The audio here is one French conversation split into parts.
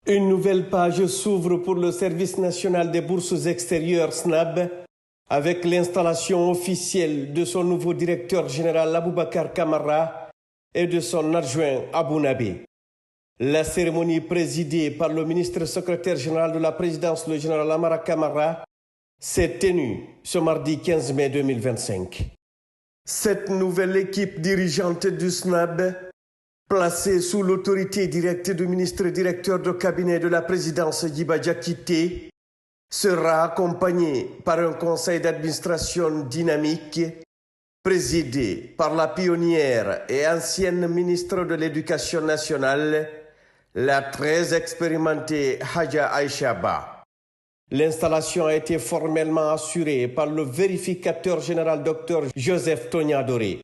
Une nouvelle page s'ouvre pour le Service national des bourses extérieures SNAB avec l'installation officielle de son nouveau directeur général Aboubacar Camara et de son adjoint Abou Nabé. La cérémonie présidée par le ministre secrétaire général de la présidence, le général Amara Camara, s'est tenue ce mardi 15 mai 2025. Cette nouvelle équipe dirigeante du SNAB, placée sous l'autorité directe du ministre directeur de cabinet de la présidence Yiba Diakité, sera accompagnée par un conseil d'administration dynamique présidé par la pionnière et ancienne ministre de l'Éducation nationale, la très expérimentée Hadja Aïcha Ba. L'installation a été formellement assurée par le vérificateur général Dr Joseph Tognadoré.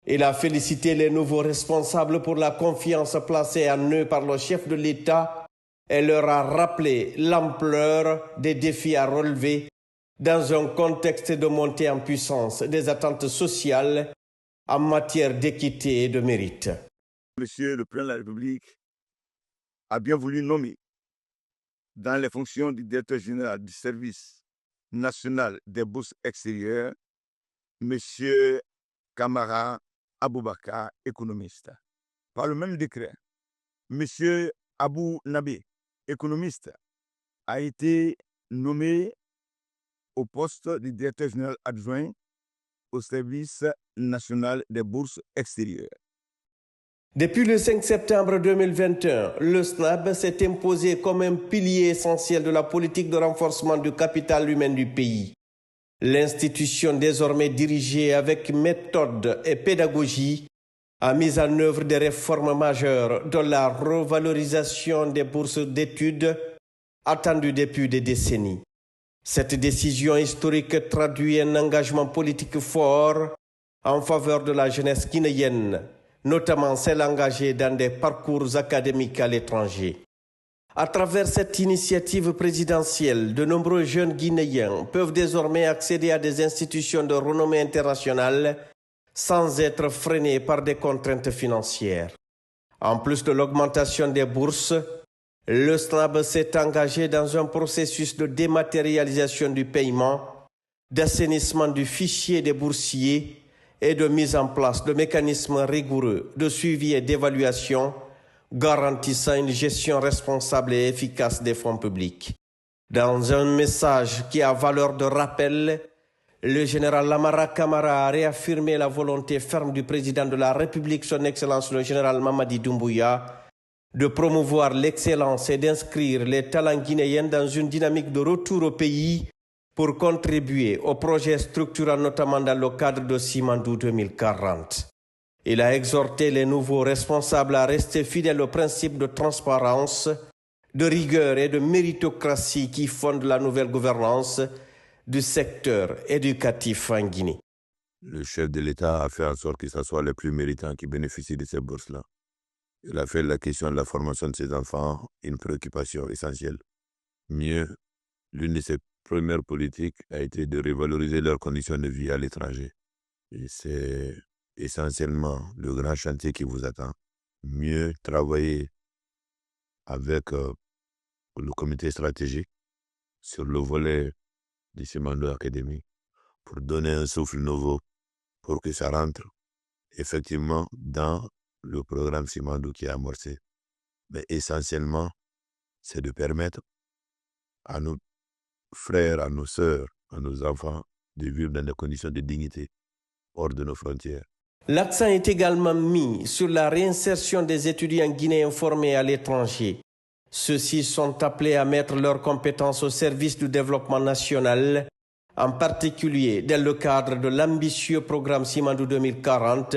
Il a félicité les nouveaux responsables pour la confiance placée en eux par le chef de l'État et leur a rappelé l'ampleur des défis à relever dans un contexte de montée en puissance des attentes sociales en matière d'équité et de mérite. Monsieur le Président de la République a bien voulu nommer dans les fonctions du directeur général du service national des bourses extérieures, Monsieur Camara Aboubacar, économiste. Par le même décret, Monsieur Abou Nabé, économiste, a été nommé au poste du directeur général adjoint au service national des bourses extérieures. Depuis le 5 septembre 2021, le SNAB s'est imposé comme un pilier essentiel de la politique de renforcement du capital humain du pays. L'institution désormais dirigée avec méthode et pédagogie a mis en œuvre des réformes majeures dont la revalorisation des bourses d'études attendues depuis des décennies. Cette décision historique traduit un engagement politique fort en faveur de la jeunesse guinéenne, notamment celle engagée dans des parcours académiques à l'étranger. À travers cette initiative présidentielle, de nombreux jeunes Guinéens peuvent désormais accéder à des institutions de renommée internationale sans être freinés par des contraintes financières. En plus de l'augmentation des bourses, le SNAB s'est engagé dans un processus de dématérialisation du paiement, d'assainissement du fichier des boursiers et de mise en place de mécanismes rigoureux de suivi et d'évaluation garantissant une gestion responsable et efficace des fonds publics. Dans un message qui a valeur de rappel, le général Amara Camara a réaffirmé la volonté ferme du président de la République, son Excellence le général Mamadi Doumbouya, de promouvoir l'excellence et d'inscrire les talents guinéens dans une dynamique de retour au pays pour contribuer aux projets structurants, notamment dans le cadre de Simandou 2040. Il a exhorté les nouveaux responsables à rester fidèles aux principes de transparence, de rigueur et de méritocratie qui fondent la nouvelle gouvernance du secteur éducatif en Guinée. Le chef de l'État a fait en sorte que ce soit les plus méritants qui bénéficient de ces bourses-là. Il a fait la question de la formation de ses enfants une préoccupation essentielle. Mieux, l'une de ses premières politiques a été de revaloriser leurs conditions de vie à l'étranger. Et c'est essentiellement le grand chantier qui vous attend. Mieux travailler avec le comité stratégique sur le volet du Simandou Academy pour donner un souffle nouveau, pour que ça rentre effectivement dans le programme Simandou qui est amorcé. Mais essentiellement, c'est de permettre à nos frères, à nos sœurs, à nos enfants de vivre dans des conditions de dignité hors de nos frontières. L'accent est également mis sur la réinsertion des étudiants guinéens formés à l'étranger. Ceux-ci sont appelés à mettre leurs compétences au service du développement national, en particulier dans le cadre de l'ambitieux programme Simandou 2040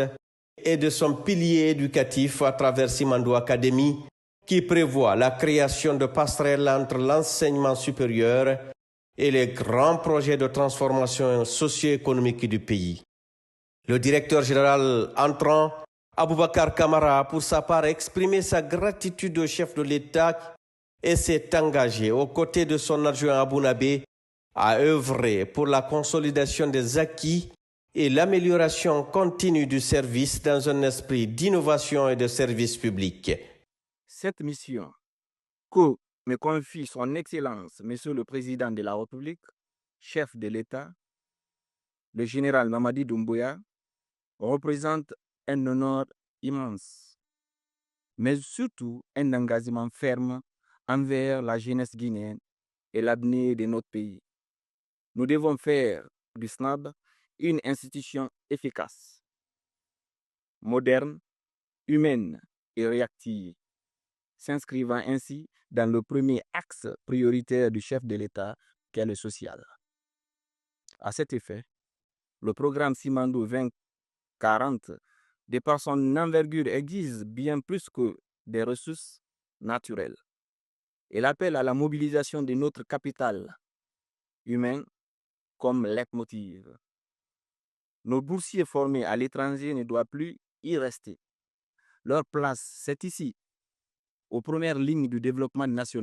et de son pilier éducatif à travers Simandou Academy, qui prévoit la création de passerelles entre l'enseignement supérieur et les grands projets de transformation socio-économique du pays. Le directeur général entrant, Aboubacar Camara, a pour sa part exprimé sa gratitude au chef de l'État et s'est engagé aux côtés de son adjoint Abou Nabé à œuvrer pour la consolidation des acquis et l'amélioration continue du service dans un esprit d'innovation et de service public. Cette mission que me confie son Excellence, Monsieur le Président de la République, chef de l'État, le général Mamadi Doumbouya, représente un honneur immense, mais surtout un engagement ferme envers la jeunesse guinéenne et l'avenir de notre pays. Nous devons faire du SNAB une institution efficace, moderne, humaine et réactive, s'inscrivant ainsi dans le premier axe prioritaire du chef de l'État, qu'est le social. À cet effet, le programme Simandou 2040, de par son envergure, exige bien plus que des ressources naturelles. Il appelle à la mobilisation de notre capital humain comme leitmotiv. Nos boursiers formés à l'étranger ne doivent plus y rester. Leur place, c'est ici, aux premières lignes du développement national.